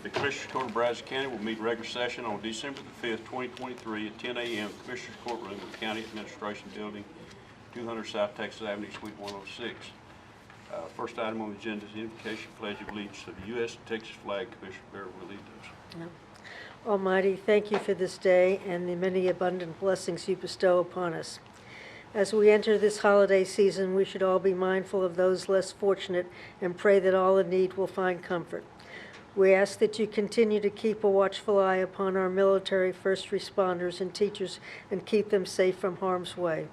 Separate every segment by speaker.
Speaker 1: The Commissioners Court of Brazos County will meet regular session on December the 5th, 2023 at 10 a.m. Commissioners Courtroom of the County Administration Building, 200 South Texas Avenue, Suite 106. First item on the agenda is the invocation pledge of allegiance to the U.S. and Texas flag. Commissioner Barrett will lead those.
Speaker 2: Almighty, thank you for this day and the many abundant blessings you bestow upon us. As we enter this holiday season, we should all be mindful of those less fortunate and pray that all in need will find comfort. We ask that you continue to keep a watchful eye upon our military, first responders, and teachers and keep them safe from harm's way.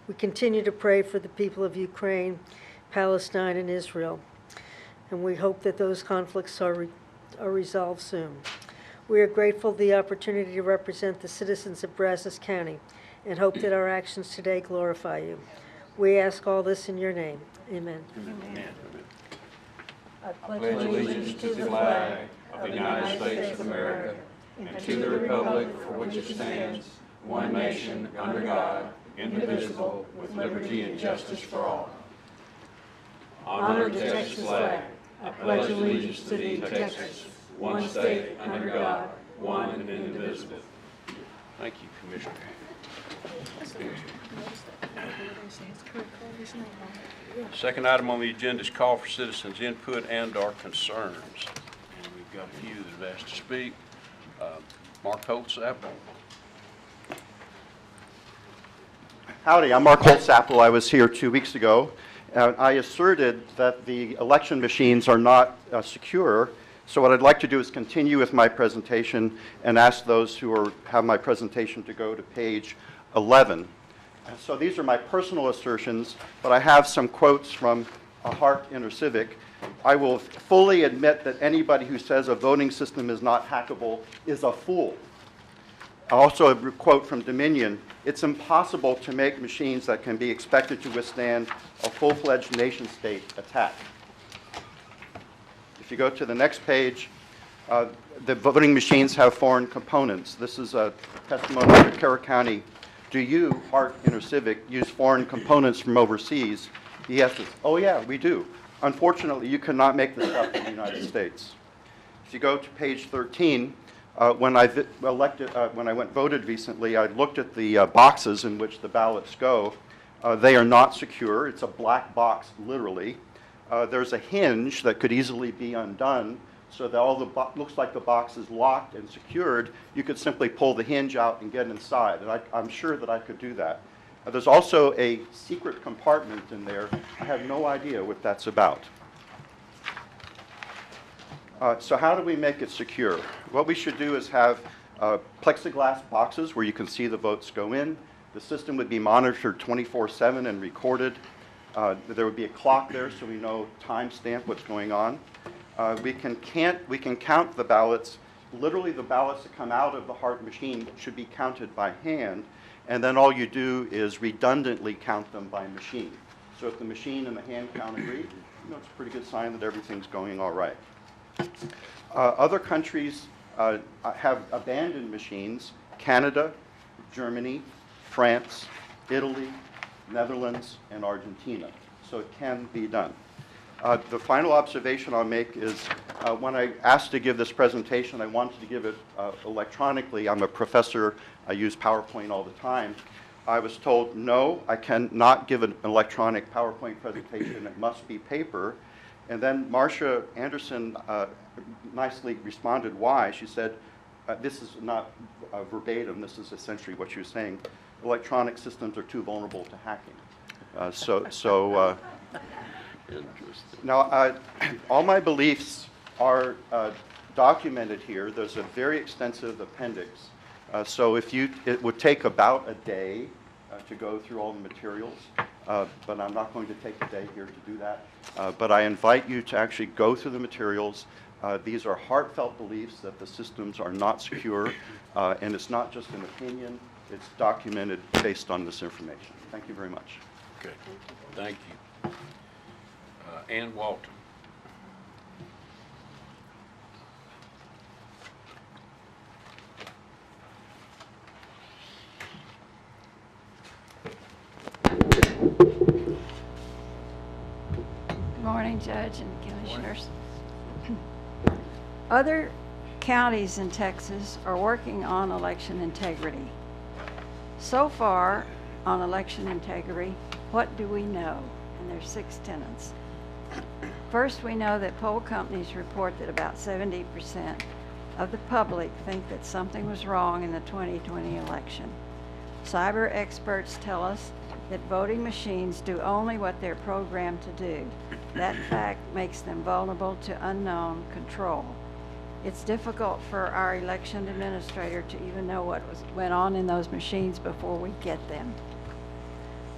Speaker 2: We continue to pray for the people of Ukraine, Palestine, and Israel, and we hope that those conflicts are resolved soon. We are grateful for the opportunity to represent the citizens of Brazos County and hope that our actions today glorify you. We ask all this in your name. Amen.
Speaker 1: Amen.
Speaker 3: I pledge allegiance to the flag of the United States of America and to the republic for which it stands, one nation, under God, indivisible, with liberty and justice for all. Honor the Texas flag. I pledge allegiance to thee, Texas, one state, under God, one and indivisible.
Speaker 1: Thank you, Commissioner. Second item on the agenda is call for citizens' input and/or concerns. And we've got a few that have asked to speak. Mark Holtzapfel.
Speaker 4: Howdy, I'm Mark Holtzapfel. I was here 2 weeks ago. I asserted that the election machines are not secure. So what I'd like to do is continue with my presentation and ask those who have my presentation to go to page 11. So these are my personal assertions, but I have some quotes from a Hart InterCivic. I will fully admit that anybody who says a voting system is not hackable is a fool. Also a quote from Dominion: it's impossible to make machines that can be expected to withstand a full-fledged nation-state attack. If you go to the next page, the voting machines have foreign components. This is a testimony from Carroll County. Do you, Hart InterCivic, use foreign components from overseas? He answers, oh yeah, we do. Unfortunately, you cannot make this up in the United States. If you go to page 13, when I went voted recently, I looked at the boxes in which the ballots go. They are not secure. It's a black box, literally. There's a hinge that could easily be undone so that all the looks like the box is locked and secured. You could simply pull the hinge out and get inside, and I'm sure that I could do that. There's also a secret compartment in there. I have no idea what that's about. So how do we make it secure? What we should do is have plexiglass boxes where you can see the votes go in. The system would be monitored 24/7 and recorded. There would be a clock there so we know timestamp what's going on. We can count the ballots. Literally, the ballots that come out of the Hart machine should be counted by hand, and then all you do is redundantly count them by machine. So if the machine and the hand count agree, it's a pretty good sign that everything's going all right. Other countries have abandoned machines: Canada, Germany, France, Italy, Netherlands, and Argentina. So it can be done. The final observation I'll make is when I asked to give this presentation, I wanted to give it electronically. I'm a professor. I use PowerPoint all the time. I was told, no, I cannot give an electronic PowerPoint presentation. It must be paper. And then Marcia Anderson nicely responded why. She said, this is not verbatim. This is essentially what she was saying. Electronic systems are too vulnerable to hacking. Now, all my beliefs are documented here. There's a very extensive appendix. So it would take about a day to go through all the materials, but I'm not going to take a day here to do that. But I invite you to actually go through the materials. These are heartfelt beliefs that the systems are not secure, and it's not just an opinion. It's documented based on this information. Thank you very much.
Speaker 1: Okay. Thank you. Ann Walton.
Speaker 5: Good morning, Judge and Commissioners. Other counties in Texas are working on election integrity. So far, on election integrity, what do we know? And there's 6 tenets. First, we know that poll companies report that about 70% of the public think that something was wrong in the 2020 election. Cyber experts tell us that voting machines do only what they're programmed to do. That fact makes them vulnerable to unknown control. It's difficult for our election administrator to even know what went on in those machines before we get them.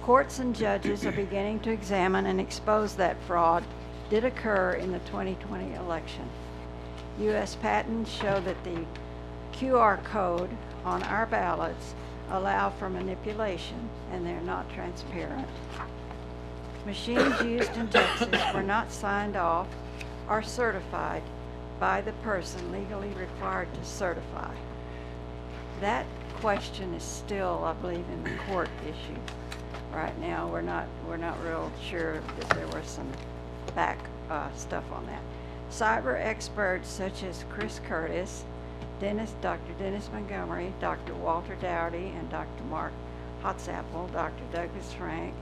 Speaker 5: Courts and judges are beginning to examine and expose that fraud did occur in the 2020 election. U.S. patents show that the QR code on our ballots allow for manipulation, and they're not transparent. Machines used in Texas were not signed off or certified by the person legally required to certify. That question is still, I believe, in the court issue. Right now, we're not real sure that there was some back stuff on that. Cyber experts such as Chris Curtis, Dr. Dennis Montgomery, Dr. Walter Dowdy, and Dr. Mark Hotzapfel, Dr. Douglas Frank,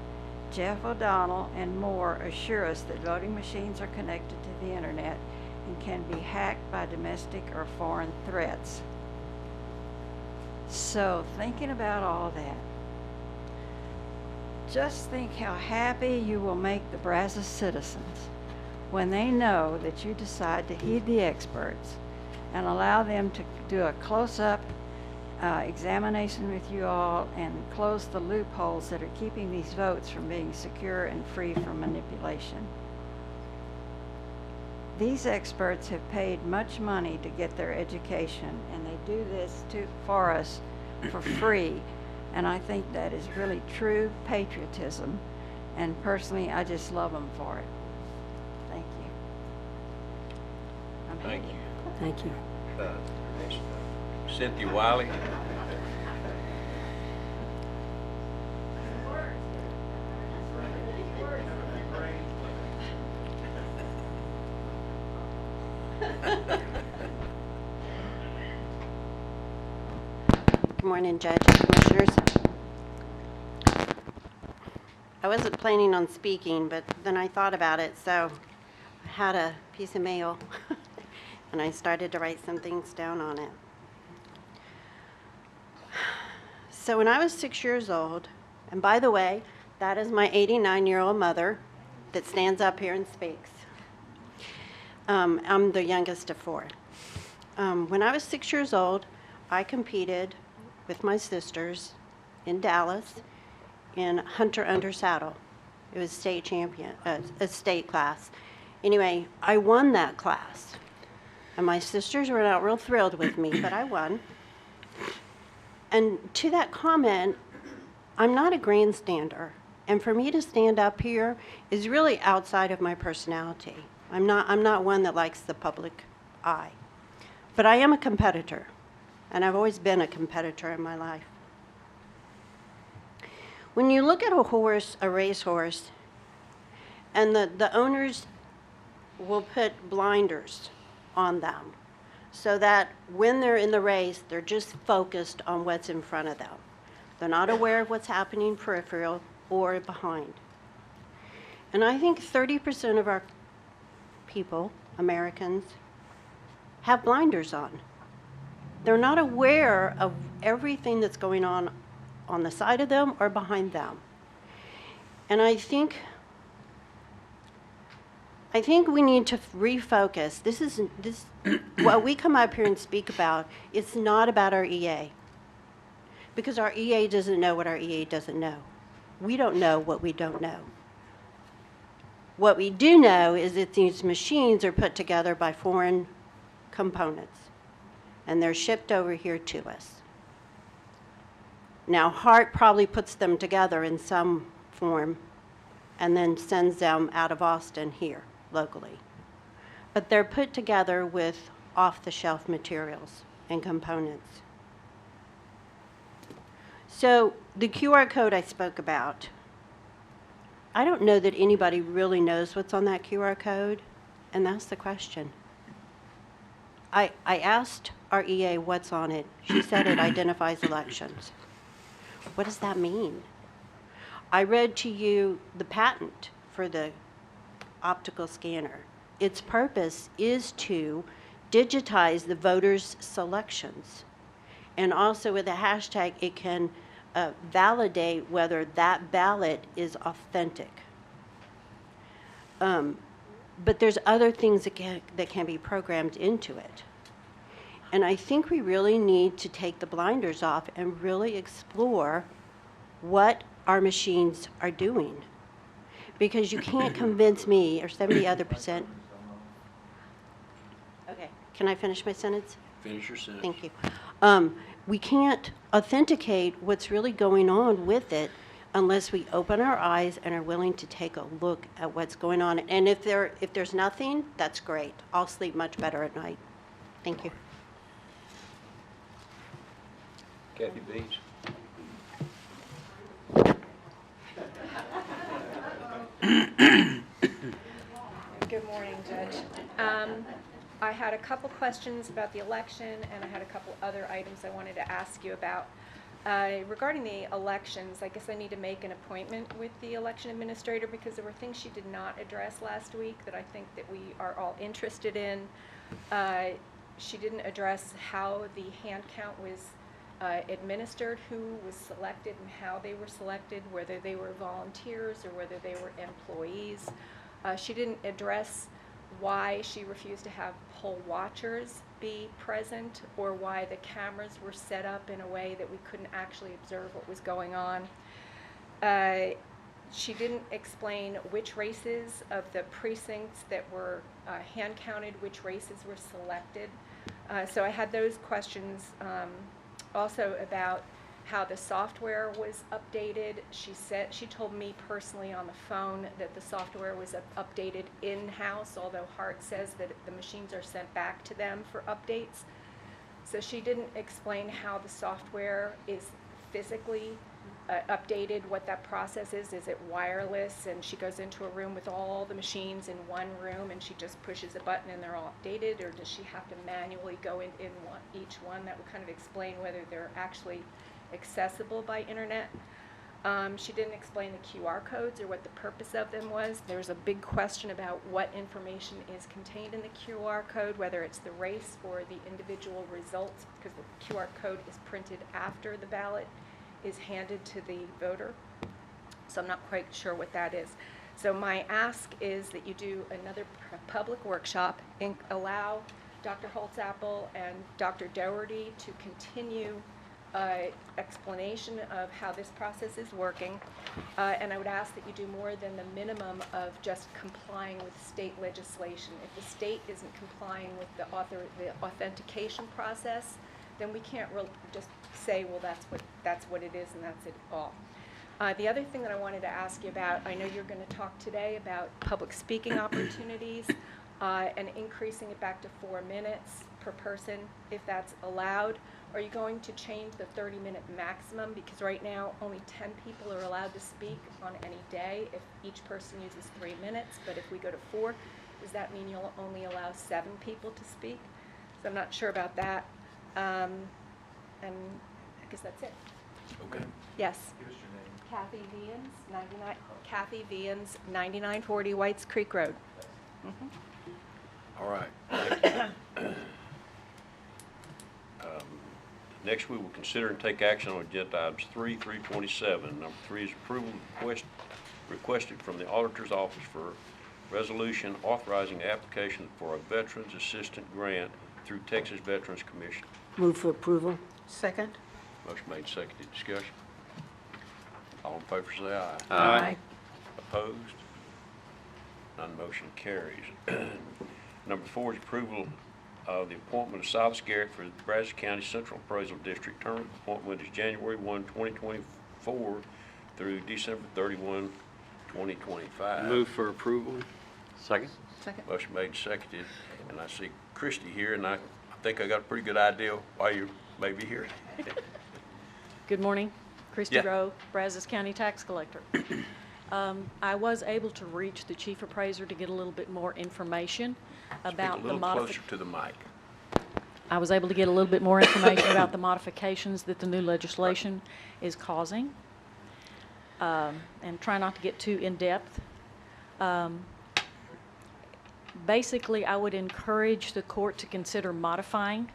Speaker 5: Jeff O'Donnell, and more assure us that voting machines are connected to the internet and can be hacked by domestic or foreign threats. So, thinking about all that, just think how happy you will make the Brazos citizens when they know that you decide to heed the experts and allow them to do a close-up examination with you all and close the loopholes that are keeping these votes from being secure and free from manipulation. These experts have paid much money to get their education, and they do this for us for free, and I think that is really true patriotism, and personally I just love them for it. Thank you.
Speaker 3: Thank you.
Speaker 2: Thank you.
Speaker 3: Cynthia Wiley.
Speaker 6: Good morning, Judge and Commissioners. I wasn't planning on speaking, but then I thought about it, so I had a piece of mail, and I started to write some things down on it. So when I was 6 years old, and by the way, that is my 89-year-old mother that stands up here and speaks. I'm the youngest of 4. When I was 6 years old, I competed with my sisters in Dallas in hunter under saddle. It was state champion, a state class. Anyway, I won that class. And my sisters were not real thrilled with me, but I won. And to that comment, I'm not a grandstander. And for me to stand up here is really outside of my personality. I'm not one that likes the public eye. But I am a competitor. And I've always been a competitor in my life. When you look at a horse, a racehorse, and the owners will put blinders on them so that when they're in the race, they're just focused on what's in front of them. They're not aware of what's happening peripheral or behind. And I think 30% of our people, Americans, have blinders on. They're not aware of everything that's going on the side of them or behind them. And I think we need to refocus. This what we come up here and speak about, it's not about our EA. Because our EA doesn't know what our EA doesn't know. We don't know what we don't know. What we do know is that these machines are put together by foreign components, and they're shipped over here to us. Now, Hart probably puts them together in some form and then sends them out of Austin here, locally. But they're put together with off-the-shelf materials and components. So the QR code I spoke about, I don't know that anybody really knows what's on that QR code, and that's the question. I asked our EA what's on it. She said it identifies elections. What does that mean? I read to you the patent for the optical scanner. Its purpose is to digitize the voters' selections. And also with a hashtag, it can validate whether that ballot is authentic. But there's other things that can be programmed into it. And I think we really need to take the blinders off and really explore what our machines are doing. Because you can't convince me, or 70 other percent. Okay, can I finish my sentence?
Speaker 1: Finish your sentence.
Speaker 6: Thank you. We can't authenticate what's really going on with it unless we open our eyes and are willing to take a look at what's going on. And if there's nothing, that's great. I'll sleep much better at night. Thank you.
Speaker 1: Kathy Beach.
Speaker 7: Good morning, Judge. I had a couple questions about the election, and I had a couple other items I wanted to ask you about. Regarding the elections, I guess I need to make an appointment with the election administrator because there were things she did not address last week that I think that we are all interested in. She didn't address how the hand count was administered, who was selected and how they were selected, whether they were volunteers or whether they were employees. She didn't address why she refused to have poll watchers be present or why the cameras were set up in a way that we couldn't actually observe what was going on. She didn't explain which races of the precincts that were hand counted, which races were selected. So I had those questions. Also about how the software was updated. She told me personally on the phone that the software was updated in-house, although Hart says that the machines are sent back to them for updates. So she didn't explain how the software is physically updated, what that process is. Is it wireless and she goes into a room with all the machines in one room and she just pushes a button and they're all updated, or does she have to manually go in each one? That would kind of explain whether they're actually accessible by internet. She didn't explain the QR codes or what the purpose of them was. There was a big question about what information is contained in the QR code, whether it's the race or the individual results, because the QR code is printed after the ballot is handed to the voter. So I'm not quite sure what that is. So my ask is that you do another public workshop and allow Dr. Holtzapfel and Dr. Doherty to continue explanation of how this process is working, and I would ask that you do more than the minimum of just complying with state legislation. If the state isn't complying with the authentication process, then we can't just say, well, that's what it is and that's it all. The other thing that I wanted to ask you about, I know you're going to talk today about public speaking opportunities and increasing it back to 4 minutes per person if that's allowed. Are you going to change the 30-minute maximum? Because right now only 10 people are allowed to speak on any day if each person uses 3 minutes. But if we go to 4, does that mean you'll only allow 7 people to speak? So I'm not sure about that. And I guess that's it.
Speaker 1: Okay.
Speaker 7: Yes. Give us your name. Kathy Vians, 9940 Whites Creek Road.
Speaker 1: All right. Thank you. Next, we will consider and take action on agenda items 3 through 27. Number 3 is approval requested from the Auditor's Office for resolution authorizing the application for a Veterans Assistant Grant through Texas Veterans Commission.
Speaker 2: Move for approval.
Speaker 6: Second.
Speaker 1: Motion made, seconded, discussion. All in favor say aye.
Speaker 2: Aye.
Speaker 1: Opposed? None motion carries. Number 4 is approval of the appointment of Silas Garrett for the Brazos County Central Appraisal District. Term of appointment is January 1, 2024 through December 31, 2025.
Speaker 3: Move for approval.
Speaker 8: Second.
Speaker 1: Motion made, seconded, and I see Christie here, and I think I got a pretty good idea why you may be here.
Speaker 9: Good morning. Christy
Speaker 1: Yeah.
Speaker 9: Rowe, Brazos County Tax Collector. I was able to reach the Chief Appraiser to get a little bit more information
Speaker 1: Speak
Speaker 9: about
Speaker 1: a
Speaker 9: the
Speaker 1: little
Speaker 9: modification.
Speaker 1: closer to the mic.
Speaker 9: I was able to get a little bit more information about the modifications that the new legislation is causing, and try not to get too in-depth. Basically, I would encourage the court to consider modifying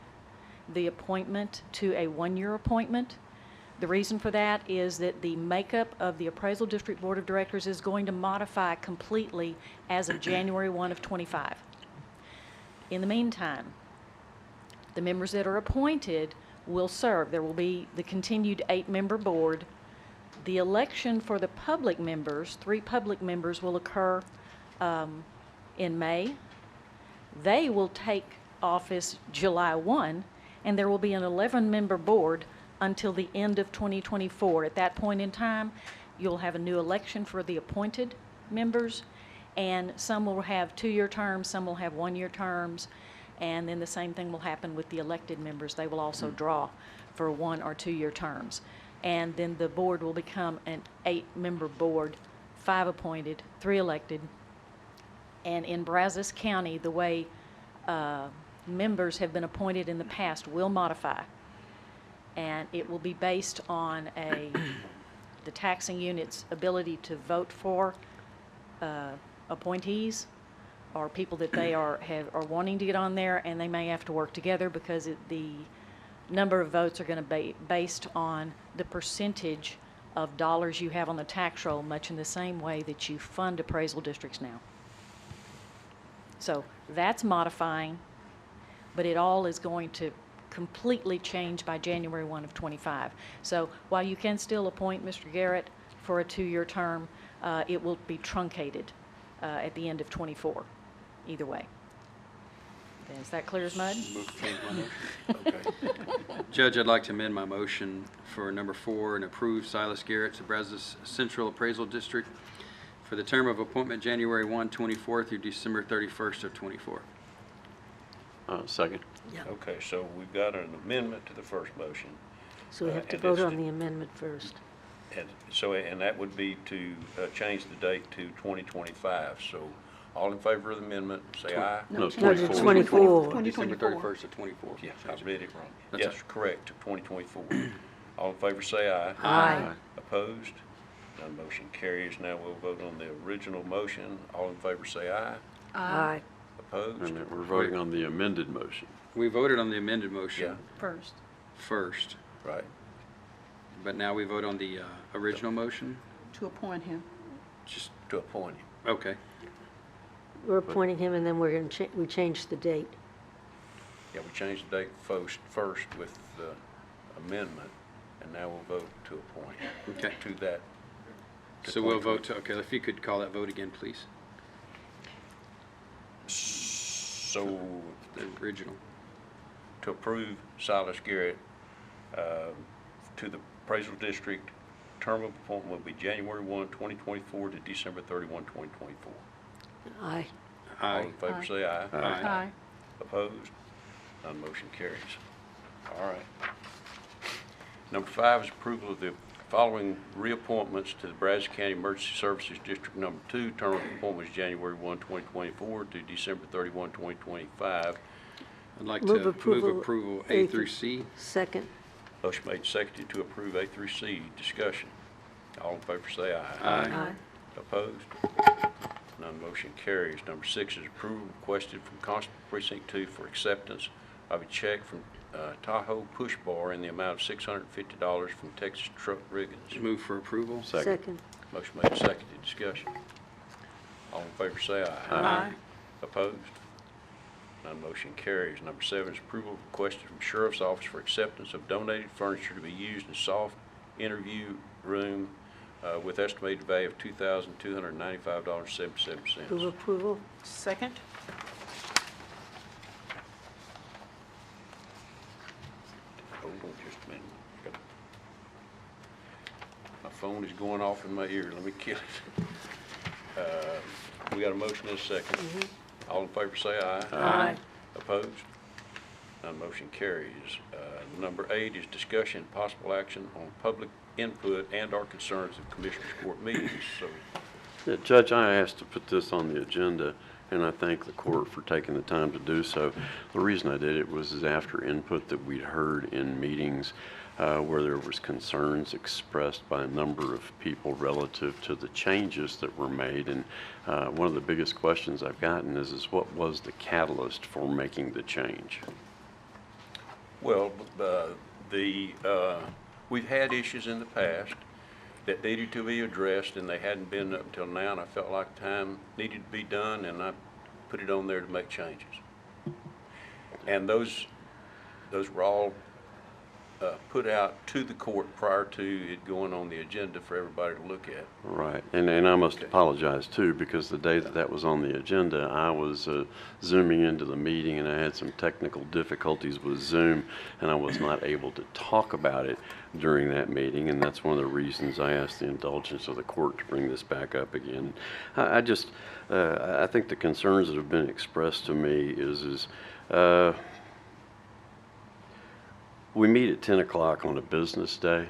Speaker 9: the appointment to a one-year appointment. The reason for that is that the makeup of the Appraisal District Board of Directors is going to modify completely as of January 1 of '25. In the meantime, the members that are appointed will serve. There will be the continued 8-member board. The election for the public members, 3 public members, will occur in May. They will take office July 1, and there will be an 11-member board until the end of 2024. At that point in time, you'll have a new election for the appointed members, and some will have 2-year terms, some will have 1-year terms, and then the same thing will happen with the elected members. They will also draw for 1 or 2-year terms. And then the board will become an 8-member board, 5 appointed, 3 elected. And in Brazos County, the way members have been appointed in the past will modify. And it will be based on the taxing unit's ability to vote for appointees or people that they are wanting to get on there, and they may have to work together because the number of votes are going to be based on the percentage of dollars you have on the tax roll, much in the same way that you fund appraisal districts now. So that's modifying, but it all is going to completely change by January 1 of '25. So while you can still appoint Mr. Garrett for a 2-year term, it will be truncated at the end of '24, either way. Okay, is that clear as mud?
Speaker 3: Move to change my motion. Okay. Judge, I'd like to amend my motion for number 4 and approve Silas Garrett to Brazos Central Appraisal District for the term of appointment January 1, '24 through December 31st of '24.
Speaker 1: Second. Okay, so we've got an amendment to the first motion.
Speaker 2: So we have to
Speaker 1: and
Speaker 2: vote
Speaker 1: it's
Speaker 2: on the amendment first.
Speaker 1: And so, and that would be to change the date to 2025. So all in favor of the amendment, say aye.
Speaker 2: No, to 24.
Speaker 3: December 31st of '24.
Speaker 1: Yeah, I read it wrong.
Speaker 3: That's
Speaker 1: Yes, correct, to 2024. All in favor, say aye.
Speaker 2: Aye.
Speaker 1: Opposed? None motion carries. Now we'll vote on the original motion. All in favor, say aye.
Speaker 2: Aye.
Speaker 1: Opposed?
Speaker 8: And we're voting on the amended motion.
Speaker 3: We voted on the amended motion
Speaker 1: Yeah.
Speaker 3: first,
Speaker 1: Right.
Speaker 3: but now we vote on the original motion?
Speaker 10: To appoint him.
Speaker 1: Just to appoint him.
Speaker 3: Okay.
Speaker 2: We're appointing him, and then we're going to, we changed the date.
Speaker 1: Yeah, we changed the date first with the amendment, and now we'll vote to appoint
Speaker 3: Okay.
Speaker 1: to that. to
Speaker 3: So we'll
Speaker 1: 2020.
Speaker 3: vote to, okay, if you could call that vote again, please.
Speaker 1: So
Speaker 3: The original.
Speaker 1: to approve Silas Garrett to the appraisal district, term of appointment will be January 1, 2024 to December 31, 2024.
Speaker 2: Aye.
Speaker 1: All
Speaker 3: Aye.
Speaker 1: in favor, say aye.
Speaker 10: Aye.
Speaker 1: Opposed? None motion carries. All right. Number 5 is approval of the following reappointments to the Brazos County Emergency Services District Number 2. Term of appointment is January 1, 2024 to December 31, 2025.
Speaker 3: I'd like
Speaker 2: Move
Speaker 3: to
Speaker 2: approval
Speaker 3: move approval
Speaker 2: A
Speaker 3: A through C.
Speaker 2: Second.
Speaker 1: Motion made, seconded to approve A through C. Discussion. All in favor say aye.
Speaker 3: Aye.
Speaker 1: Opposed? None motion carries. Number 6 is approval requested from Constable Precinct 2 for acceptance of a check from Tahoe Push Bar in the amount of $650 from Texas Truck Riggins.
Speaker 3: Move for approval.
Speaker 2: Second.
Speaker 1: Motion made, seconded. Discussion. All in favor say aye.
Speaker 10: Aye.
Speaker 1: Opposed? None motion carries. Number 7 is approval requested from Sheriff's Office for acceptance of donated furniture to be used in soft interview room with estimated value of $2,295.77.
Speaker 2: Move approval.
Speaker 10: Second.
Speaker 1: Hold on just a minute. My phone is going off in my ear. Let me kill it. We got a motion and a second. All in favor say aye.
Speaker 2: Aye.
Speaker 1: Opposed? None motion carries. Number 8 is discussion and possible action on public input and/or concerns of Commissioners Court meetings. So
Speaker 8: Yeah, Judge, I asked to put this on the agenda, and I thank the court for taking the time to do so. The reason I did it was after input that we'd heard in meetings where there was concerns expressed by a number of people relative to the changes that were made. And one of the biggest questions I've gotten is what was the catalyst for making the change?
Speaker 1: Well, we've had issues in the past that needed to be addressed, and they hadn't been up until now, and I felt like time needed to be done, and I put it on there to make changes. And those were all put out to the court prior to it going on the agenda for everybody to look at.
Speaker 8: Right, and I must apologize too, because the day that was on the agenda, I was zooming into the meeting, and I had some technical difficulties with Zoom, and I was not able to talk about it during that meeting, and that's one of the reasons I asked the indulgence of the court to bring this back up again. I think the concerns that have been expressed to me is we meet at 10 o'clock on a business day.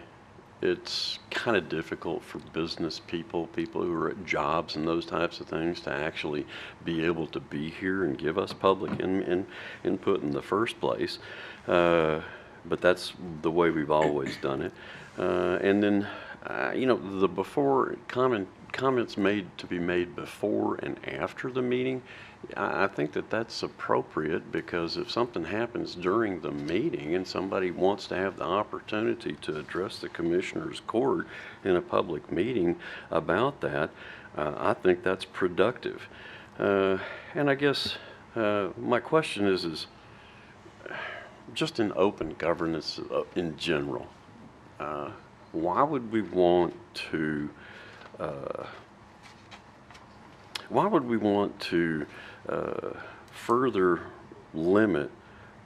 Speaker 8: It's kind of difficult for business people who are at jobs and those types of things, to actually be able to be here and give us public input in the first place. But that's the way we've always done it. And then, the comments to be made before and after the meeting, I think that's appropriate, because if something happens during the meeting and somebody wants to have the opportunity to address the Commissioner's Court in a public meeting about that, I think that's productive. And I guess my question is just in open governance in general, why would we want to further limit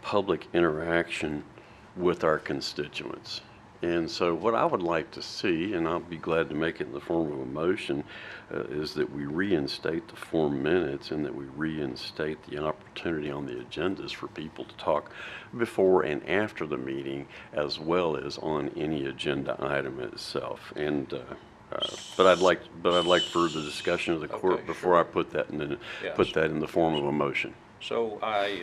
Speaker 8: public interaction with our constituents? And so what I would like to see, and I'll be glad to make it in the form of a motion, is that we reinstate the form minutes, and that we reinstate the opportunity on the agendas for people to talk before and after the meeting, as well as on any agenda item itself. And but I'd like further discussion of the court
Speaker 1: Okay,
Speaker 8: before
Speaker 1: sure.
Speaker 8: I put that in
Speaker 1: Yes.
Speaker 8: the form of a motion.
Speaker 1: So I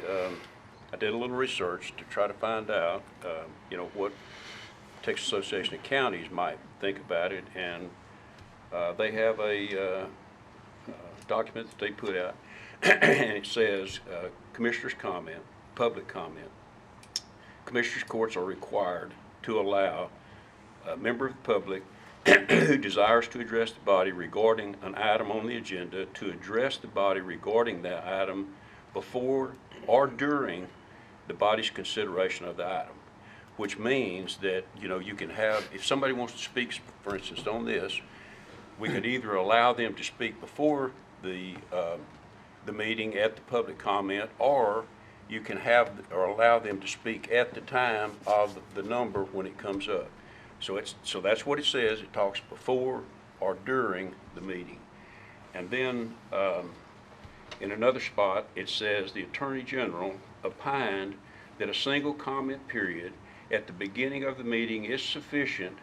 Speaker 1: did a little research to try to find out, what Texas Association of Counties might think about it, and they have a document that they put out, and it says, Commissioner's comment, public comment. Commissioners' courts are required to allow a member of the public who desires to address the body regarding an item on the agenda to address the body regarding that item before or during the body's consideration of the item. Which means that, you can have, if somebody wants to speak, for instance, on this, we could either allow them to speak before the meeting at the public comment, or you can allow them to speak at the time of the number when it comes up. So that's what it says. It talks before or during the meeting. And then in another spot, it says the Attorney General opined that a single comment period at the beginning of the meeting is sufficient,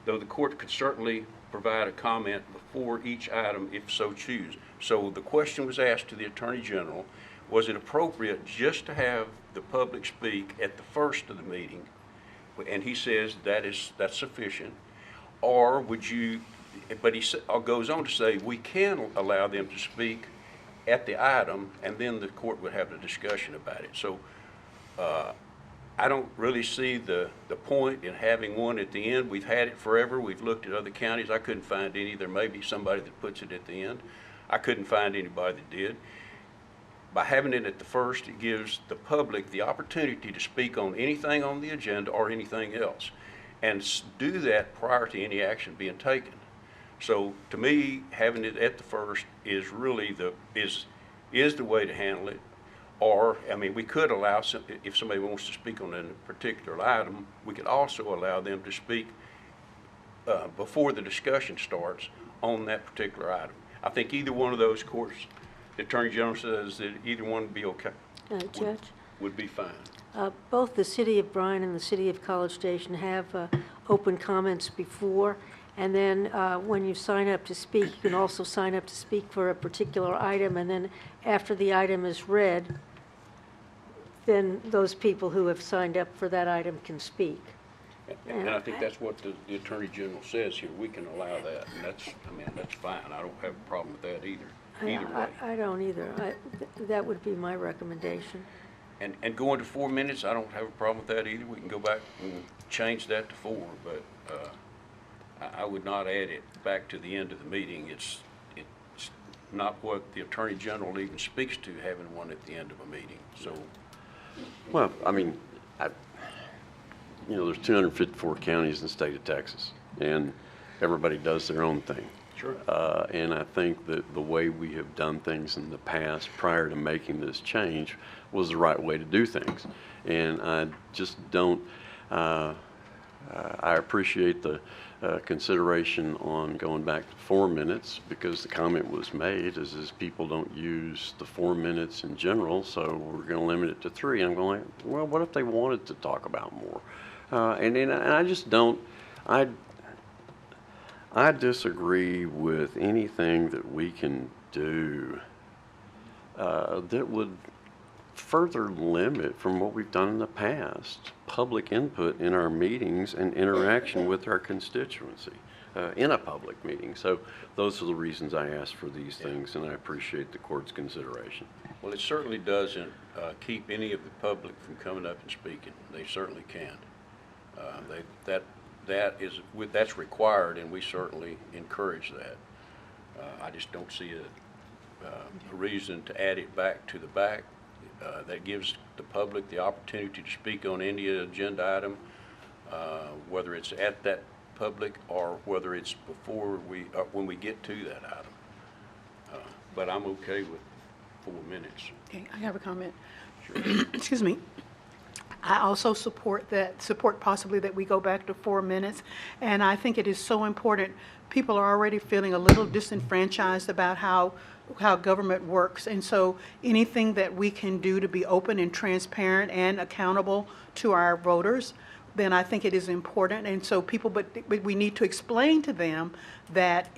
Speaker 1: though the court could certainly provide a comment before each item if so choose. So the question was asked to the Attorney General, was it appropriate just to have the public speak at the first of the meeting? And he says that's sufficient. Or would you, but he goes on to say, we can allow them to speak at the item, and then the court would have a discussion about it. So I don't really see the point in having one at the end. We've had it forever. We've looked at other counties. I couldn't find any. There may be somebody that puts it at the end. I couldn't find anybody that did. By having it at the first, it gives the public the opportunity to speak on anything on the agenda or anything else, and do that prior to any action being taken. So to me, having it at the first is really is the way to handle it. Or, we could allow, if somebody wants to speak on a particular item, we could also allow them to speak before the discussion starts on that particular item. I think either one of those courts, the Attorney General says that either one would be okay.
Speaker 2: Judge?
Speaker 1: Would be fine.
Speaker 2: Both the City of Bryan and the City of College Station have open comments before And then when you sign up to speak, you can also sign up to speak for a particular item, and then after the item is read, then those people who have signed up for that item can speak.
Speaker 1: And I think that's what the Attorney General says here. We can allow that, and that's, I mean, that's fine. I don't have a problem with that either way.
Speaker 2: I don't either. That would be my recommendation.
Speaker 1: And going to 4 minutes, I don't have a problem with that either. We can go back and change that to 4, but I would not add it back to the end of the meeting. It's not what the Attorney General even speaks to, having one at the end of a meeting, so.
Speaker 8: Well, I mean, you know, there's 254 counties in the state of Texas, and everybody does their own thing.
Speaker 1: Sure.
Speaker 8: And I think that the way we have done things in the past prior to making this change was the right way to do things. And I just don't, I appreciate the consideration on going back to 4 minutes, because the comment was made is people don't use the 4 minutes in general, so we're going to limit it to 3. I'm going, well, what if they wanted to talk about more? And I just don't, I disagree with anything that we can do that would further limit from what we've done in the past, public input in our meetings and interaction with our constituency in a public meeting. So those are the reasons I asked for these things, and I appreciate the court's consideration.
Speaker 1: Well, it certainly doesn't keep any of the public from coming up and speaking. They certainly can. That's required, and we certainly encourage that. I just don't see a reason to add it back to the back. That gives the public the opportunity to speak on any agenda item, whether it's at that public or whether it's before when we get to that item. But I'm okay with 4 minutes.
Speaker 10: Okay, I have a comment.
Speaker 1: Sure.
Speaker 10: Excuse me. I also support possibly that we go back to 4 minutes. And I think it is so important. People are already feeling a little disenfranchised about how government works. And so anything that we can do to be open and transparent and accountable to our voters, then I think it is important. And so but we need to explain to them that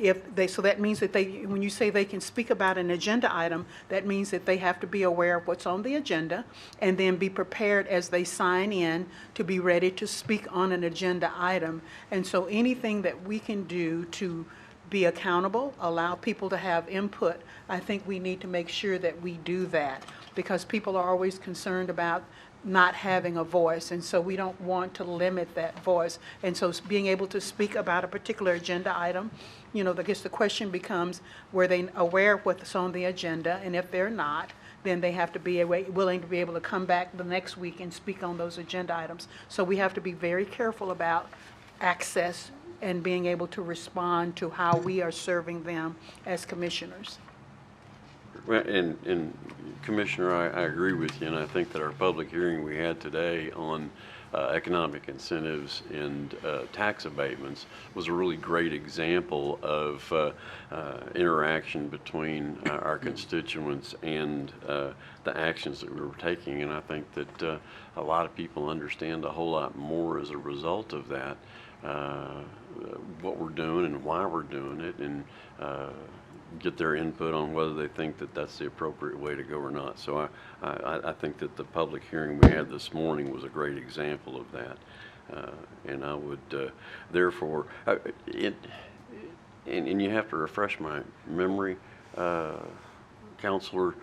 Speaker 10: so that means that when you say they can speak about an agenda item, that means that they have to be aware of what's on the agenda and then be prepared as they sign in to be ready to speak on an agenda item. And so anything that we can do to be accountable, allow people to have input, I think we need to make sure that we do that, because people are always concerned about not having a voice, and so we don't want to limit that voice. And so being able to speak about a particular agenda item, you know, I guess the question becomes, were they aware of what's on the agenda? And if they're not, then they have to be willing to be able to come back the next week and speak on those agenda items. So we have to be very careful about access and being able to respond to how we are serving them as commissioners.
Speaker 8: Well, and Commissioner, I agree with you, and I think that our public hearing we had today on economic incentives and tax abatements was a really great example of interaction between our constituents and the actions that we were taking. And I think that a lot of people understand a whole lot more as a result of that, what we're doing and why we're doing it, and get their input on whether they think that that's the appropriate way to go or not. So I think that the public hearing we had this morning was a great example of that. And I would therefore, and you have to refresh my memory, Counselor,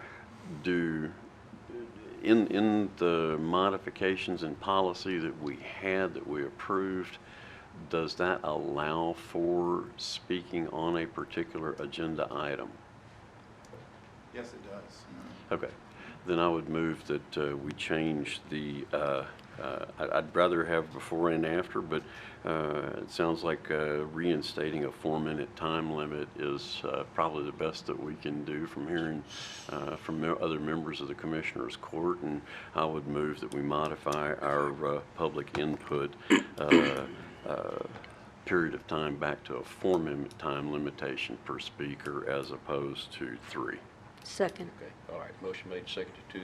Speaker 8: in the modifications in policy that we had, that we approved, does that allow for speaking on a particular agenda item?
Speaker 3: Yes, it does.
Speaker 8: Okay. Then I would move that we change the, I'd rather have before and after, but it sounds like reinstating a 4-minute time limit is probably the best that we can do from hearing from other members of the Commissioners Court. And I would move that we modify our public input period of time back to a 4-minute time limitation per speaker as opposed to 3.
Speaker 2: Second.
Speaker 1: Okay, all right, motion made, seconded to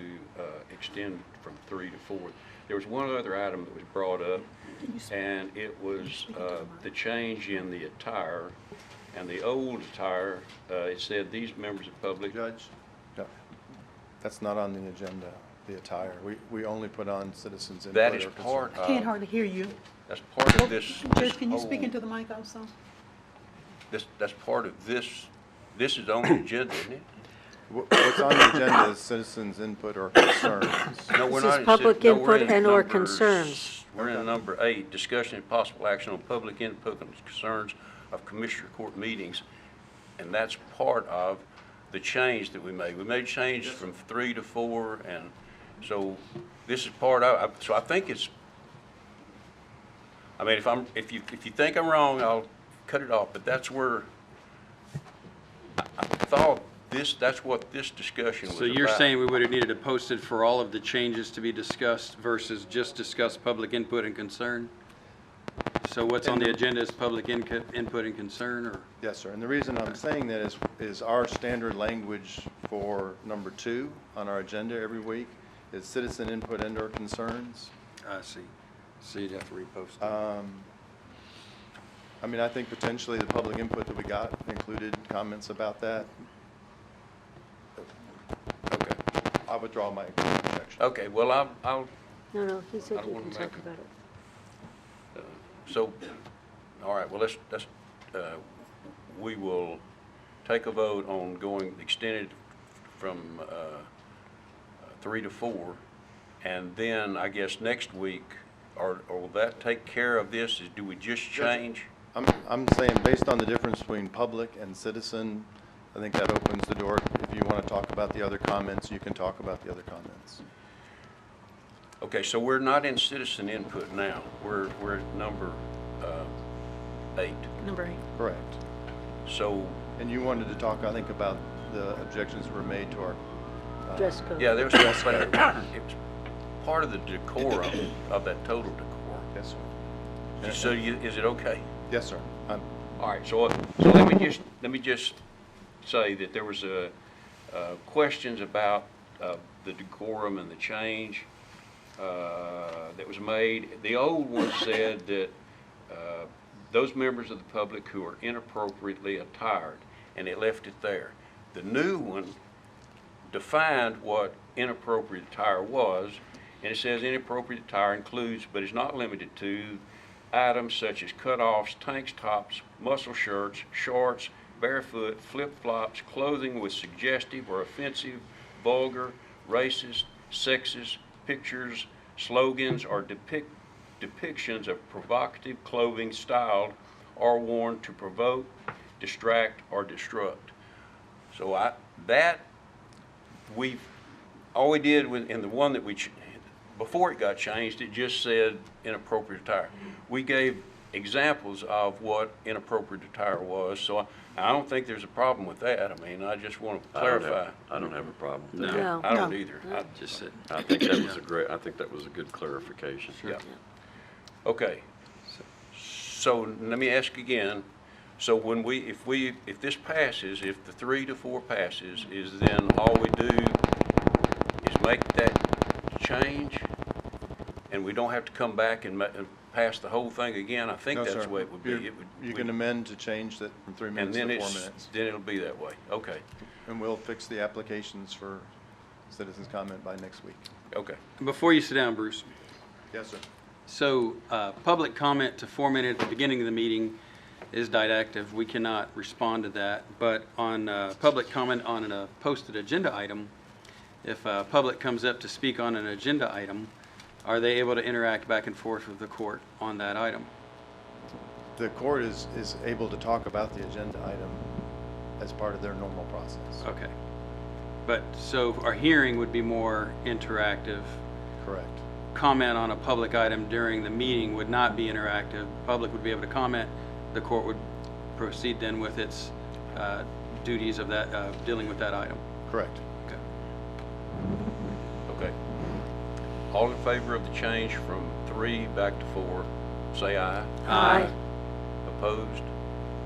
Speaker 1: extend from 3 to 4. There was one other item that was brought up, and it was the change in the attire. And the old attire, it said these members of public.
Speaker 3: Judge? No, that's not on the agenda, the attire. We only put on citizens input.
Speaker 1: That is
Speaker 3: or concern.
Speaker 1: part
Speaker 10: Can't
Speaker 1: of,
Speaker 10: hardly hear you.
Speaker 1: that's part of this.
Speaker 10: Judge, can you speak
Speaker 1: whole-
Speaker 10: into the mic also?
Speaker 1: That's part of this is on the agenda, isn't it?
Speaker 3: What's on the agenda is citizens input or concerns.
Speaker 1: No, we're
Speaker 2: This
Speaker 1: not
Speaker 2: is
Speaker 1: in
Speaker 2: public
Speaker 1: no, we're
Speaker 2: input
Speaker 1: in
Speaker 2: and/or
Speaker 1: numbers-
Speaker 2: concerns.
Speaker 1: We're in number 8, discussion and possible action on public input and concerns of Commissioner Court meetings. And that's part of the change that we made. We made change from 3 to 4, and so this is part of, so I think it's, I mean, if you think I'm wrong, I'll cut it off, but that's where, I thought that's what this discussion was
Speaker 11: So
Speaker 1: about.
Speaker 11: you're saying we would have needed to post it for all of the changes to be discussed versus just discuss public input and concern? So what's on the agenda is public input and concern, or?
Speaker 3: Yes, sir. And the reason I'm saying that is our standard language for number 2 on our agenda every week is citizen input and/or concerns.
Speaker 11: I see. So you'd have to repost it.
Speaker 3: I mean, I think potentially the public input that we got included comments about that.
Speaker 1: Okay.
Speaker 3: I withdraw my objection.
Speaker 1: Okay, well, I'll,
Speaker 2: No, he said
Speaker 1: I don't
Speaker 2: you
Speaker 1: wanna
Speaker 2: can
Speaker 1: make
Speaker 2: talk
Speaker 1: a-
Speaker 2: about it.
Speaker 1: so, all right, well, let's, we will take a vote on going extended from 3 to 4, and then I guess next week, or will that take care of this? Do we just change?
Speaker 3: I'm saying based on the difference between public and citizen, I think that opens the door. If you want to talk about the other comments, you can talk about the other comments.
Speaker 1: Okay, so we're not in citizen input now. We're at number 8.
Speaker 10: Number 8.
Speaker 3: Correct.
Speaker 1: So,
Speaker 3: And you wanted to talk, I think, about the objections that were made to our.
Speaker 2: Dress code.
Speaker 1: yeah, there was, but it was part of the decorum of that total decorum.
Speaker 3: Yes, sir.
Speaker 1: So is it okay?
Speaker 3: Yes, sir.
Speaker 1: All right, so let me just say that there was questions about the decorum and the change that was made. The old one said that those members of the public who are inappropriately attired, and it left it there. The new one defined what inappropriate attire was, and it says inappropriate attire includes, but is not limited to, items such as cutoffs, tank tops, muscle shirts, shorts, barefoot, flip-flops, clothing with suggestive or offensive, vulgar, racist, sexist pictures, slogans, or depictions of provocative clothing styled or worn to provoke, distract, or disrupt. So all we did in the one that before it got changed, it just said inappropriate attire. We gave examples of what inappropriate attire was, so I don't think there's a problem with that. I mean, I just want to clarify.
Speaker 8: I don't have a problem with that.
Speaker 2: No.
Speaker 1: I don't either.
Speaker 11: Just sit.
Speaker 8: I think that was a good clarification.
Speaker 1: Yeah. Okay. So let me ask again. So when if this passes, if the 3 to 4 passes, is then all we do is make that change, and we don't have to come back and pass the whole thing again? I think
Speaker 3: No,
Speaker 1: that's
Speaker 3: sir.
Speaker 1: the way it would be.
Speaker 3: You can amend to change that from 3 minutes
Speaker 1: and
Speaker 3: to
Speaker 1: then
Speaker 3: 4 minutes.
Speaker 1: then it'll be that way. Okay.
Speaker 3: And we'll fix the applications for citizens' comment by next week.
Speaker 1: Okay.
Speaker 11: Before you sit down, Bruce,
Speaker 3: Yes, sir.
Speaker 11: so public comment to 4 minutes at the beginning of the meeting is didactic. We cannot respond to that. But on public comment on a posted agenda item, if public comes up to speak on an agenda item, are they able to interact back and forth with the court on that item?
Speaker 3: The court is able to talk about the agenda item as part of their normal process.
Speaker 11: Okay. But, so our hearing would be more interactive.
Speaker 3: Correct.
Speaker 11: Comment on a public item during the meeting would not be interactive. Public would be able to comment. The court would proceed then with its duties of that, dealing with that item.
Speaker 3: Correct.
Speaker 11: Okay.
Speaker 1: Okay. All in favor of the change from 3 back to 4, say aye.
Speaker 2: Aye.
Speaker 1: Opposed?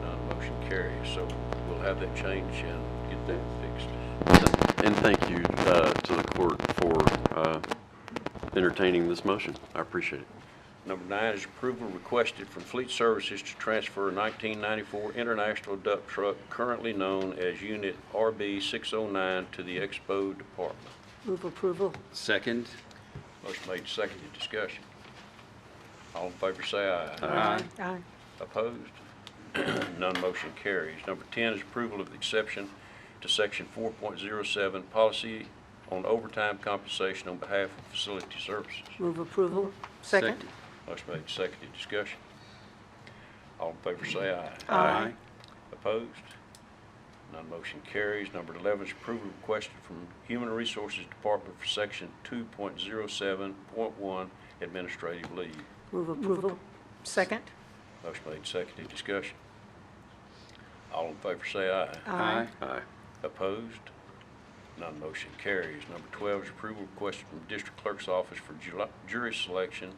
Speaker 1: None. Motion carries. So we'll have that change and get that fixed.
Speaker 8: thank you to the court for entertaining this motion. I appreciate it.
Speaker 1: Number 9 is approval requested from Fleet Services to transfer a 1994 International dump truck currently known as Unit RB 609 to the Expo Department.
Speaker 2: Move approval.
Speaker 11: Second.
Speaker 1: Motion made, seconded, discussion. All in favor say aye.
Speaker 11: Aye.
Speaker 10: Aye.
Speaker 1: Opposed? None motion carries. Number 10 is approval of the exception to Section 4.07, Policy on Overtime Compensation on behalf of Facility Services.
Speaker 2: Move approval.
Speaker 10: Second.
Speaker 1: Motion made, seconded, discussion. All in favor say aye.
Speaker 10: Aye.
Speaker 1: Opposed? None motion carries. Number 11 is approval requested from Human Resources Department for Section 2.07.1, Administrative Leave.
Speaker 2: Move approval.
Speaker 10: Second.
Speaker 1: Motion made, seconded, discussion. All in favor say aye.
Speaker 10: Aye.
Speaker 8: Aye.
Speaker 1: Opposed? None motion carries. Number 12 is approval requested from District Clerk's Office for jury selection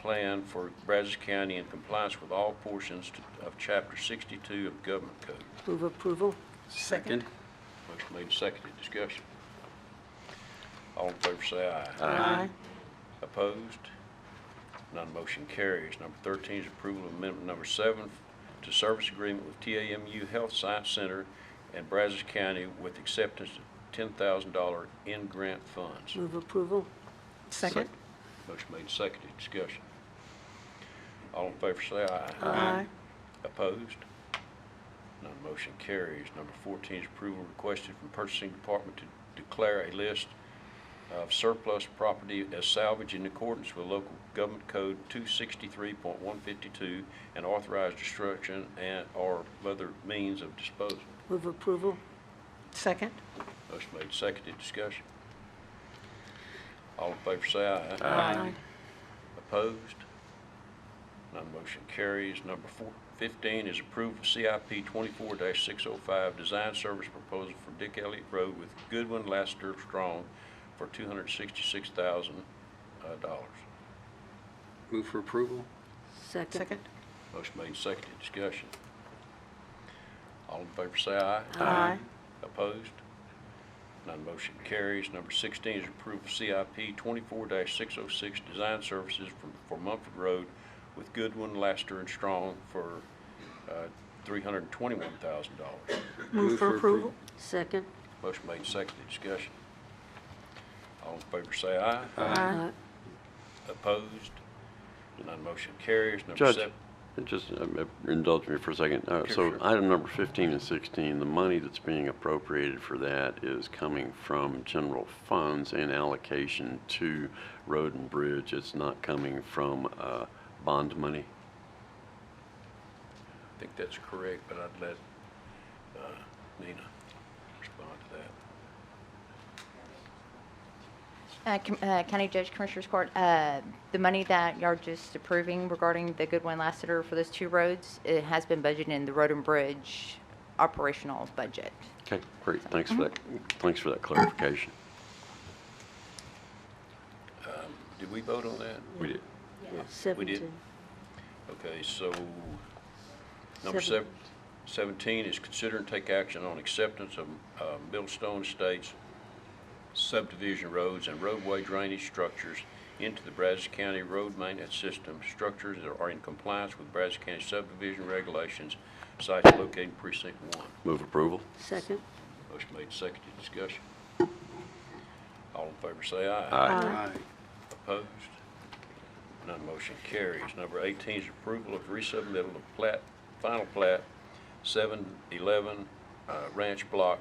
Speaker 1: plan for Brazos County in compliance with all portions of Chapter 62 of Government Code.
Speaker 2: Move approval.
Speaker 11: Second.
Speaker 1: Motion made, seconded, discussion. All in favor say aye.
Speaker 10: Aye.
Speaker 1: Opposed? None motion carries. Number 13 is approval of amendment number 7 to service agreement with TAMU Health Science Center and Brazos County with acceptance of $10,000 in grant funds.
Speaker 2: Move approval.
Speaker 10: Second.
Speaker 1: Motion made, seconded, discussion. All in favor say aye.
Speaker 10: Aye.
Speaker 1: Opposed? None motion carries. Number 14 is approval requested from Purchasing Department to declare a list of surplus property as salvage in accordance with local government code 263.152 and authorize destruction and or other means of disposal.
Speaker 2: Move approval.
Speaker 10: Second.
Speaker 1: Motion made, seconded, discussion. All in favor say aye.
Speaker 10: Aye.
Speaker 1: Opposed? None motion carries. Number 15 is approval of CIP 24-605 design service proposal for Dick Elliott Road with Goodwin, Lassiter, Strong for $266,000.
Speaker 11: Move for approval.
Speaker 2: Second.
Speaker 10: Second.
Speaker 1: Motion made, seconded, discussion. All in favor say aye.
Speaker 10: Aye.
Speaker 1: Opposed? None motion carries. Number 16 is approval of CIP 24-606 design services for Mumford Road with Goodwin, Lassiter, and Strong for $321,000.
Speaker 10: Move for approval.
Speaker 2: Second.
Speaker 1: Motion made, seconded, discussion. All in favor say aye.
Speaker 10: Aye.
Speaker 1: Opposed? None motion carries. Number
Speaker 8: Judge,
Speaker 1: 7.
Speaker 8: just indulge me for a second. So
Speaker 1: Sure.
Speaker 8: item number 15 and 16, the money that's being appropriated for that is coming from general funds and allocation to road and bridge. It's not coming from bond money.
Speaker 1: I think that's correct, but I'd let Nina respond to that.
Speaker 12: County Judge Commissioners Court, the money that you're just approving regarding the Goodwin Lassiter for those 2 roads, it has been budgeted in the road and bridge operational budget.
Speaker 8: Okay, great. Thanks for that. Thanks for that clarification.
Speaker 1: Did we vote on that?
Speaker 8: We did.
Speaker 1: We
Speaker 2: 17.
Speaker 1: did? Okay, so number 17 is consider and take action on acceptance of Millstone Estates subdivision roads and roadway drainage structures into the Brazos County Road Maintenance System. Structures that are in compliance with Brazos County subdivision regulations. Sites located in Precinct 1.
Speaker 8: Move approval.
Speaker 2: Second.
Speaker 1: Motion made, seconded, discussion. All in favor say aye.
Speaker 10: Aye.
Speaker 1: Opposed? None motion carries. Number 18 is approval of resubmittal of final plat 711 Ranch Block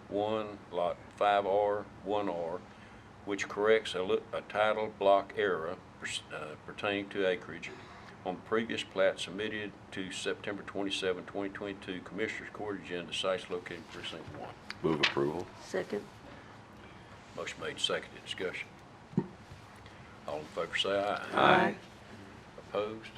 Speaker 1: 1, Lot 5R, 1R, which corrects a title block error pertaining to acreage on the previous plat submitted to September 27, 2022 Commissioners Court agenda. Sites located in Precinct 1.
Speaker 8: Move approval.
Speaker 2: Second.
Speaker 1: Motion made, seconded, discussion. All in favor say aye.
Speaker 10: Aye.
Speaker 1: Opposed?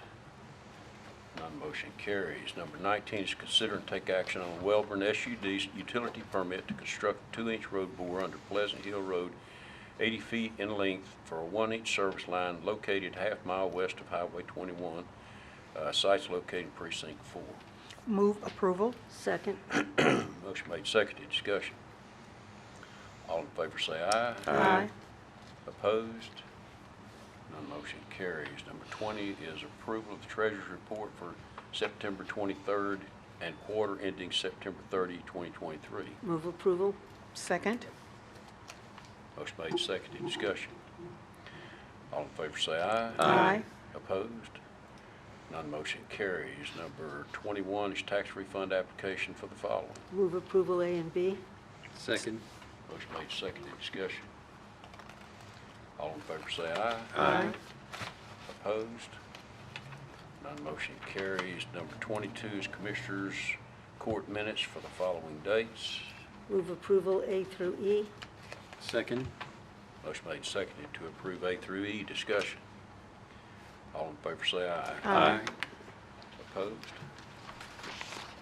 Speaker 1: None motion carries. Number 19 is consider and take action on Welborn SUD utility permit to construct a 2-inch road bore under Pleasant Hill Road, 80 feet in length for a 1-inch service line located half-mile west of Highway 21. Sites located in Precinct 4.
Speaker 10: Move approval.
Speaker 2: Second.
Speaker 1: Motion made, seconded, discussion.
Speaker 3: All in favor say aye.
Speaker 10: Aye.
Speaker 3: Opposed? None motion carries. Number 20 is approval of the treasurer's report for September 23rd and quarter ending September 30, 2023.
Speaker 2: Move approval.
Speaker 10: Second.
Speaker 3: Motion made, seconded, discussion. All in favor say aye.
Speaker 10: Aye.
Speaker 3: Opposed? None motion carries. Number 21 is tax refund application for the following.
Speaker 2: Move approval A and B.
Speaker 11: Second.
Speaker 3: Motion made, seconded, discussion. All in favor say aye.
Speaker 10: Aye.
Speaker 3: Opposed? None motion carries. Number 22 is Commissioners Court minutes for the following dates.
Speaker 2: Move approval A through E.
Speaker 11: Second.
Speaker 3: Motion made, seconded to approve A through E. Discussion. All in favor say aye.
Speaker 10: Aye.
Speaker 3: Opposed?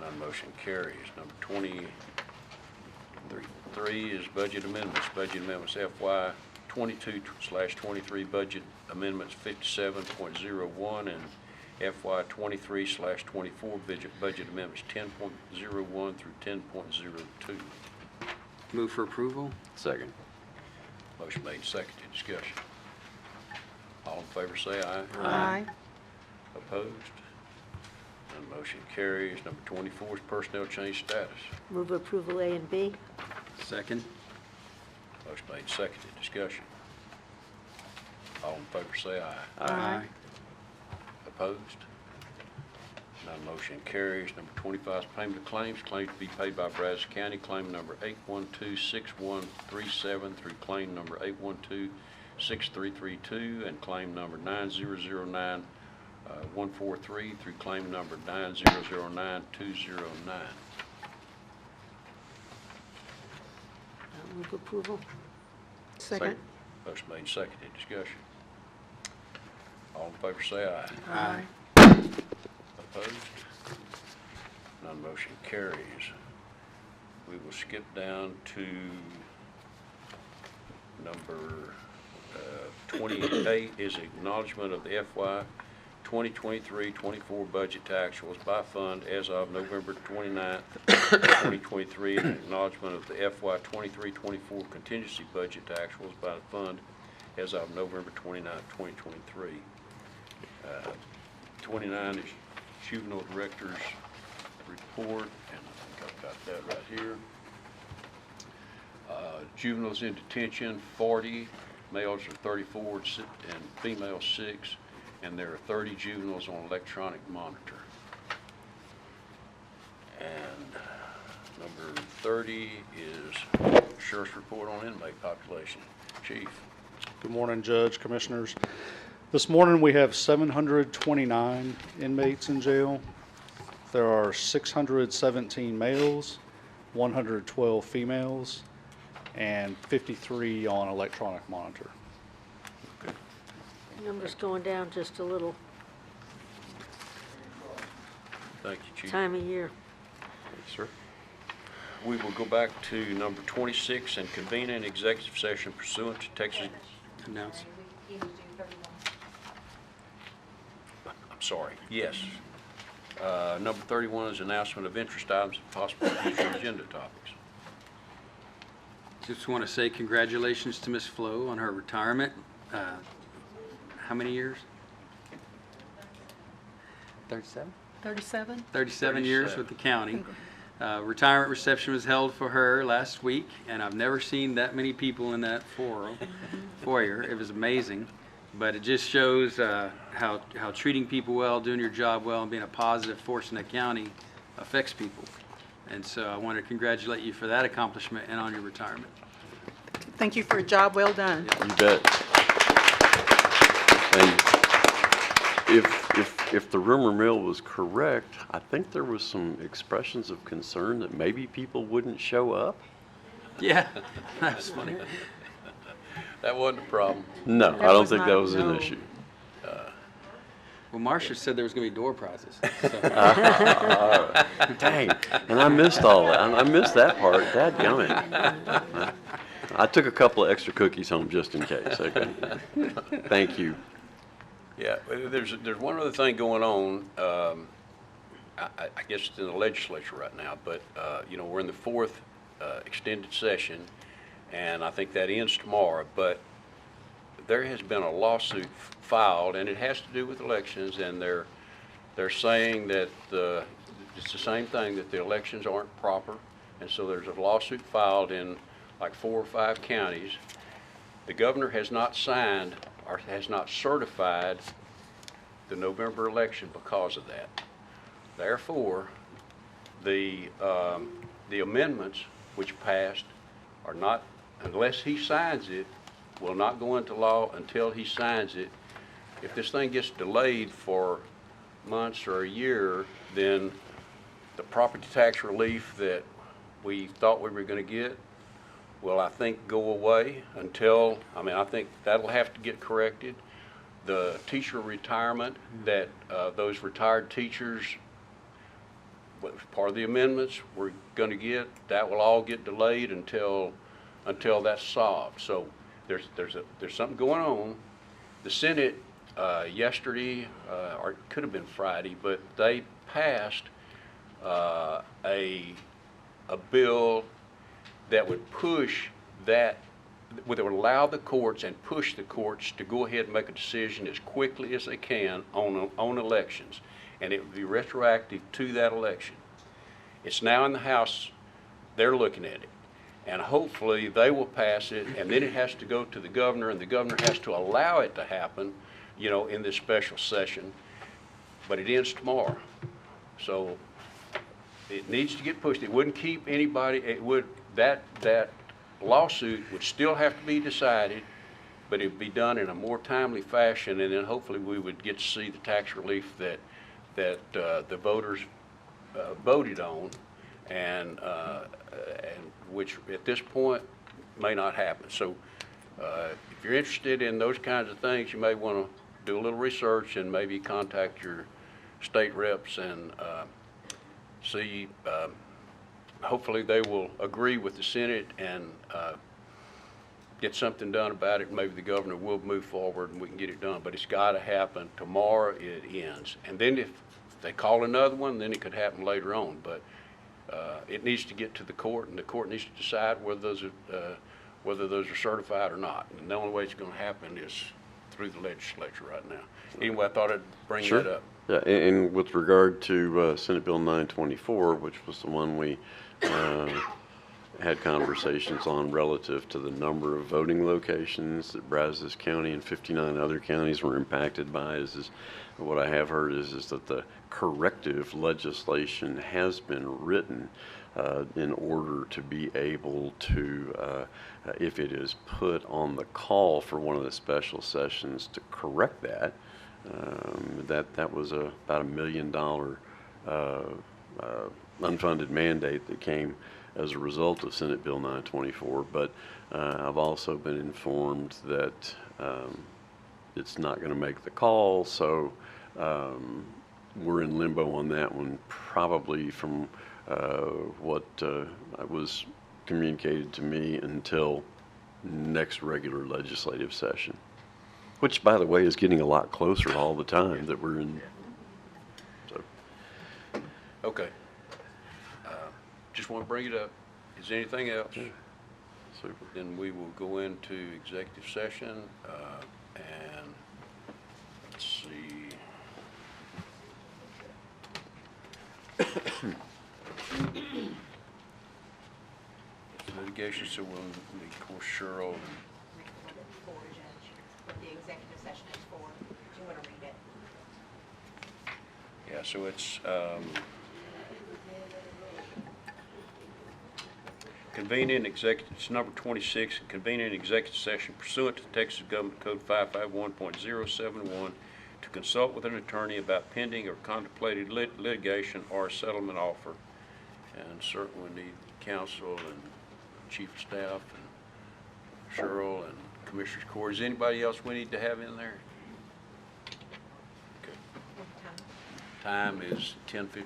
Speaker 3: None motion carries. Number 23 is budget amendments. Budget amendments FY 22/23 budget amendments 57.01 and FY 23/24 budget amendments 10.01 through 10.02.
Speaker 11: Move for approval.
Speaker 8: Second.
Speaker 3: Motion made, seconded, discussion. All in favor say aye.
Speaker 10: Aye.
Speaker 3: Opposed? None motion carries. Number 24 is personnel change status.
Speaker 2: Move approval A and B.
Speaker 11: Second.
Speaker 3: Motion made, seconded, discussion. All in favor say aye.
Speaker 10: Aye.
Speaker 3: Opposed? None motion carries. Number 25 is payment of claims. Claims to be paid by Brazos County. Claim number 8126137 through claim number 8126332 and claim number 9009143 through claim number 9009209.
Speaker 2: Move approval.
Speaker 10: Second.
Speaker 3: Motion made, seconded, discussion. All in favor say aye.
Speaker 10: Aye.
Speaker 3: Opposed? None motion carries. We will skip down to number 28 is acknowledgement of the FY 2023-24 budget to actuals by fund as of November 29th, 2023, and acknowledgement of the FY 23-24 contingency budget to actuals by the fund as of November 29th, 2023. 29 is juvenile director's report, and I think I've got that right here. Juveniles in detention, 40, males are 34 and females 6, and there are 30 juveniles on electronic monitor. And number 30 is Sheriff's report on inmate population. Chief.
Speaker 13: Good morning, Judge, Commissioners. This morning we have 729 inmates in jail. There are 617 males, 112 females, and 53 on electronic monitor.
Speaker 2: Numbers going down just a little.
Speaker 3: Thank you, Chief.
Speaker 2: Time of year.
Speaker 3: Thank you, sir. We will go back to number 26 and convene an executive session pursuant to Texas.
Speaker 11: Announce.
Speaker 3: I'm sorry, yes. Number 31 is announcement of interest items and possible future agenda topics.
Speaker 11: Just want to say congratulations to Ms. Flo on her retirement. How many years? 37?
Speaker 10: 37?
Speaker 11: 37 years with the county. Retirement reception was held for her last week, and I've never seen that many people in that foyer. It was amazing, but it just shows how treating people well, doing your job well, and being a positive force in the county affects people. And so I want to congratulate you for that accomplishment and on your retirement.
Speaker 10: Thank you for a job well done.
Speaker 8: You bet. And if the rumor mill was correct, I think there was some expressions of concern that maybe people wouldn't show up.
Speaker 11: Yeah, that was funny.
Speaker 3: That wasn't a problem.
Speaker 8: No, I don't think that was an issue.
Speaker 11: Well, Marcia said there was going to be door prizes. So.
Speaker 8: Dang, and I missed all that. I missed that part. Dadgummit. I took a couple of extra cookies home just in case. Okay. Thank you.
Speaker 3: Yeah, there's one other thing going on. I guess it's in the legislature right now, but you know, we're in the fourth extended session,
Speaker 1: and I think that ends tomorrow. But there has been a lawsuit filed, and it has to do with elections, and they're saying that it's the same thing, that the elections aren't proper, and so there's a lawsuit filed in like 4 or 5 counties. The governor has not signed or has not certified the November election because of that. Therefore, the amendments which passed are not, unless he signs it, will not go into law until he signs it. If this thing gets delayed for months or a year, then the property tax relief that we thought we were going to get will, I think, go away until, I think that'll have to get corrected. The teacher retirement that those retired teachers, part of the amendments we're going to get, that will all get delayed until that's solved. So there's something going on. The Senate yesterday, or it could have been Friday, but they passed a bill that would push that, that would allow the courts and push the courts to go ahead and make a decision as quickly as they can on elections, and it would be retroactive to that election. It's now in the House. They're looking at it, and hopefully they will pass it, and then it has to go to the governor, and the governor has to allow it to happen, in this special session. But it ends tomorrow, so it needs to get pushed. It wouldn't keep anybody. It would, that lawsuit would still have to be decided, but it would be done in a more timely fashion, and then hopefully we would get to see the tax relief that the voters voted on, and which at this point may not happen. So if you're interested in those kinds of things, you may want to do a little research and maybe contact your state reps and see. Hopefully they will agree with the Senate and get something done about it. Maybe the governor will move forward and we can get it done. But it's got to happen tomorrow. It ends, and then if they call another one, then it could happen later on. But it needs to get to the court, and the court needs to decide whether those are certified or not. And the only way it's going to happen is through the legislature right now. Anyway, I thought I'd bring
Speaker 8: Sure.
Speaker 1: that up.
Speaker 8: Yeah, and with regard to Senate Bill 924, which was the one we had conversations on relative to the number of voting locations that Brazos County and 59 other counties were impacted by, is what I have heard is that the corrective legislation has been written in order to be able to, if it is put on the call for one of the special sessions, to correct that. That was about $1 million unfunded mandate that came as a result of Senate Bill 924. But I've also been informed that it's not going to make the call, so we're in limbo on that one, probably from what was communicated to me until next regular legislative session. Which, by the way, is getting a lot closer all the time that we're in. So.
Speaker 1: Okay. Just want to bring it up. Is there anything else?
Speaker 8: Yeah. Super.
Speaker 1: Then we will go into executive session, and let's see. Litigation, so we'll need, of course, Cheryl.
Speaker 14: What the executive session is for. Do you want to read it?
Speaker 1: Yeah, so it's convening executive, it's number 26, convening executive session pursuant to Texas Government Code 551.071 to consult with an attorney about pending or contemplated litigation or a settlement offer. And certainly we need counsel and chief of staff and Cheryl and Commissioner's Court. Is anybody else we need to have in there? Okay. Time is 10:51.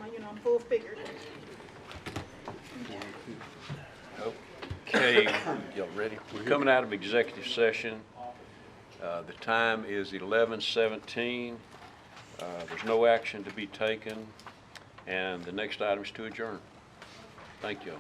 Speaker 10: I'm full figured.
Speaker 3: Okay, y'all ready? We're coming out of executive session. The time is 11:17. There's no action to be taken, and the next item is to adjourn. Thank you all.